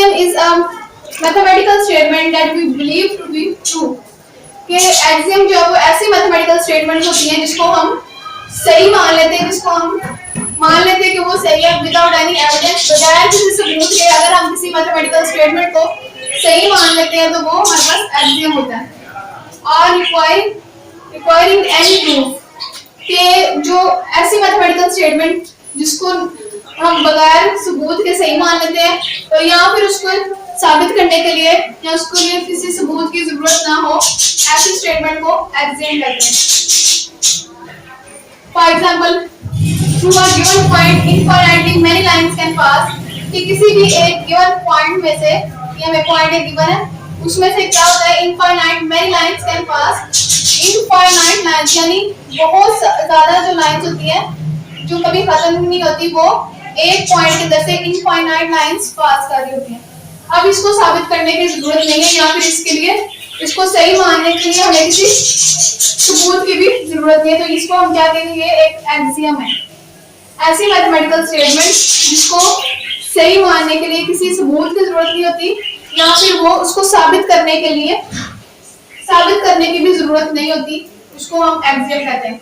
axiom is a mathematical statement that we believe to be true. कि axiom जो है वो ऐसी mathematical statement होती है जिसको हम सही मान लेते हैं, जिसको हम मान लेते हैं कि वो सही है विदाउट एनी एविडेंस, बगैर किसी सबूत के अगर हम किसी मैथमेटिकल स्टेटमेंट को सही मान लेते हैं तो वो हमारे पास एक्सियम होता है। और रिक्वायरिंग एनी प्रूफ कि जो ऐसी मैथमेटिकल स्टेटमेंट जिसको हम बगैर सबूत के सही मान लेते हैं तो या फिर उसको साबित करने के लिए या उसको लिए किसी सबूत की जरूरत ना हो, ऐसी स्टेटमेंट को एक्सियम कहते हैं। For example, through a given point infinitely many lines can pass, कि किसी भी एक given point में से, ये हमें point एक given है, उसमें से क्या होता है infinite many lines can pass, infinite lines यानी बहुत ज़्यादा जो lines होती हैं जो कभी खत्म नहीं होती वो एक point के अंदर से infinite lines pass कर रही होती हैं। अब इसको साबित करने की जरूरत नहीं है या फिर इसके लिए इसको सही मानने के लिए हमें किसी सबूत की भी जरूरत नहीं है, तो इसको हम क्या कहेंगे, एक एक्सियम है। ऐसी मैथमेटिकल स्टेटमेंट जिसको सही मानने के लिए किसी सबूत की जरूरत नहीं होती या फिर वो उसको साबित करने की भी जरूरत नहीं होती, उसको हम एक्सियम कहते हैं।